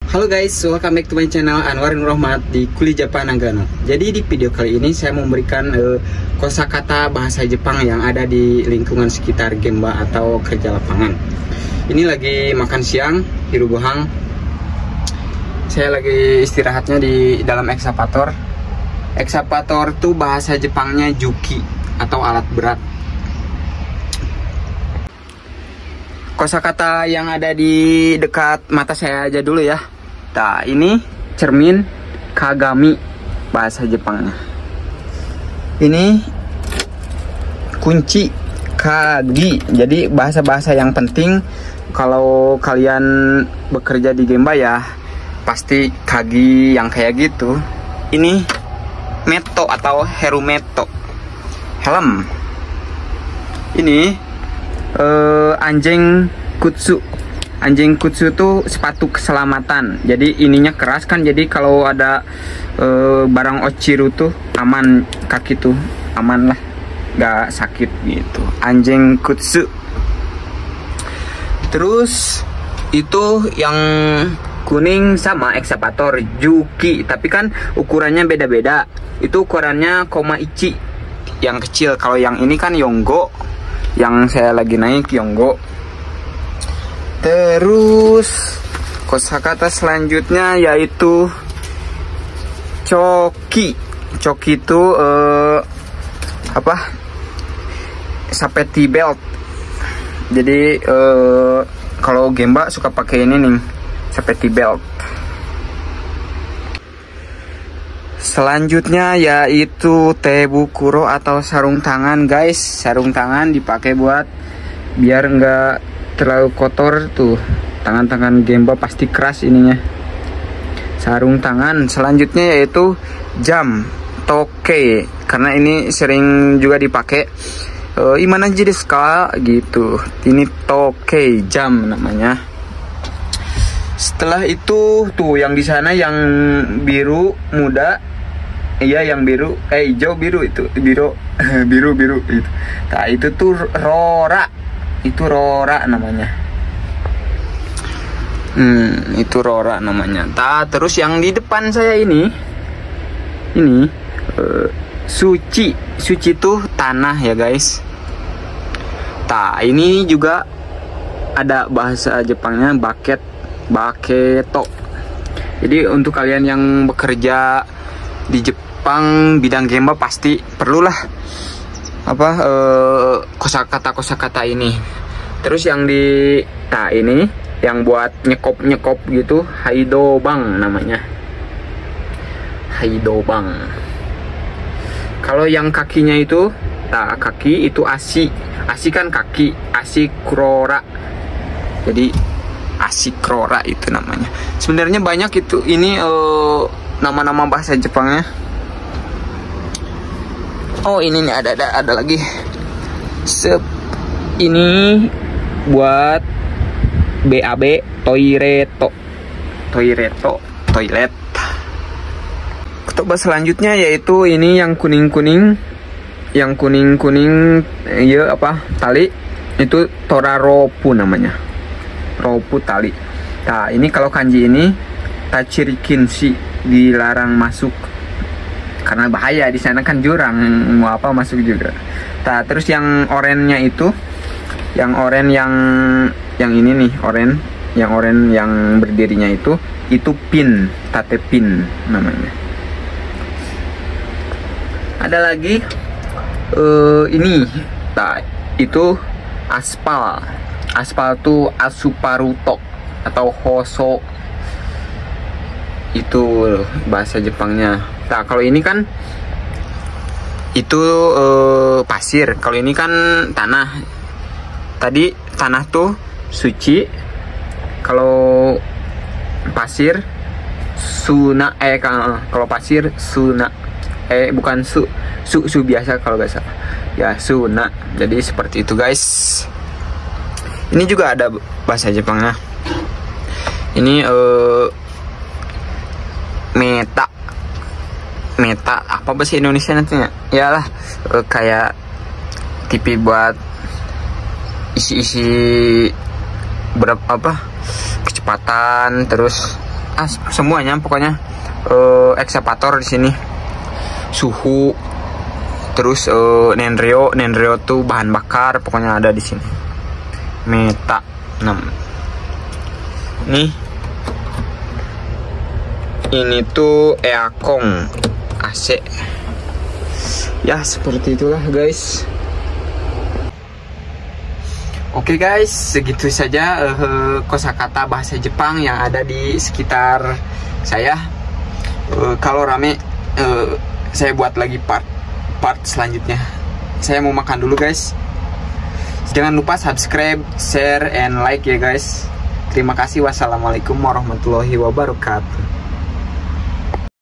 Halo guys, welcome back to my channel Anwar Nur Rahmat di Kuli Japan Nagano. Jadi di video kali ini saya memberikan kosakata bahasa Jepang yang ada di lingkungan sekitar Gemba atau kerja lapangan. Ini lagi makan siang di Rubohang. Saya lagi istirahatnya di dalam ekskavator. Ekskavator itu bahasa Jepangnya juki atau alat berat. Kosakata yang ada di dekat mata saya aja dulu ya. Nah, ini cermin kagami bahasa Jepangnya. Ini kunci kagi. Jadi bahasa-bahasa yang penting kalau kalian bekerja di Gemba ya pasti kagi yang kayak gitu. Ini meto atau herumeto, helm. Ini anjing kutsu. Anjing kutsu itu sepatu keselamatan. Jadi ininya keras kan, jadi kalau ada barang ochiru tuh aman, kaki tuh aman lah, gak sakit gitu. Anjing kutsu. Terus itu yang kuning sama ekskavator juki, tapi kan ukurannya beda-beda. Itu ukurannya koma ichi yang kecil. Kalau yang ini kan yonggo, yang saya lagi naik yonggo. Terus kosakata selanjutnya yaitu coki. Coki itu apa? Safety belt. Jadi kalau Gemba suka pakai ini nih, safety belt. Selanjutnya yaitu tebukuro atau sarung tangan, guys. Sarung tangan dipakai buat biar enggak terlalu kotor tuh. Tangan-tangan Gemba pasti keras ininya. Sarung tangan. Selanjutnya yaitu jam toke, karena ini sering juga dipakai. Imana desu ka gitu. Ini toke, jam namanya. Setelah itu tuh yang di sana yang biru muda. Iya, yang biru, hijau biru itu, biru biru itu. Nah, itu tuh rora. Itu rora namanya. Itu rora namanya. Terus yang di depan saya ini suci. Suci tuh tanah ya guys. Ini juga ada bahasa Jepangnya baketo. Jadi untuk kalian yang bekerja di Jepang bidang Gemba pasti perlulah kosakata ini. Terus yang di ini yang buat nyekop gitu, haidobang namanya. Haidobang. Kalau yang kakinya itu kaki itu asi kan kaki, asi krora. Jadi asi krora itu namanya. Sebenarnya banyak itu ini nama-nama bahasa Jepangnya. Oh, ini nih ada lagi. Ini buat BAB toilet. Coba selanjutnya yaitu ini yang kuning-kuning. Yang kuning-kuning ya tali. Itu toraropu namanya. Ropu tali. Ini kalau kanji ini tachirikinshi, dilarang masuk. Karena bahaya, di sana kan jurang, mau apa masuk juga. Terus yang orennya itu, yang oren yang ini nih, oren yang berdirinya itu pin, tate pin namanya. Ada lagi ini, itu aspal. Aspal tuh asuparuto atau hoso. Itu bahasa Jepangnya. Kalau ini kan itu pasir. Kalau ini kan tanah. Tadi tanah tuh suci. Kalau pasir suna. Kalau pasir suna. Bukan su biasa kalau nggak salah. Ya suna. Jadi seperti itu guys. Ini juga ada bahasa Jepangnya. Ini meta apa bahasa Indonesia nantinya? Yalah, kayak TV buat isi-isi berapa kecepatan, terus semuanya pokoknya. Eksepator di sini, suhu, terus Nenryo tuh bahan bakar, pokoknya ada di sini. Meta 6. Nih, ini tuh Eakong AC. Ya seperti itulah guys. Oke guys, segitu saja kosakata bahasa Jepang yang ada di sekitar saya. Kalau rame, saya buat lagi part selanjutnya. Saya mau makan dulu guys. Jangan lupa subscribe, share, and like ya guys. Terima kasih. Wassalamualaikum warahmatullahi wabarakatuh.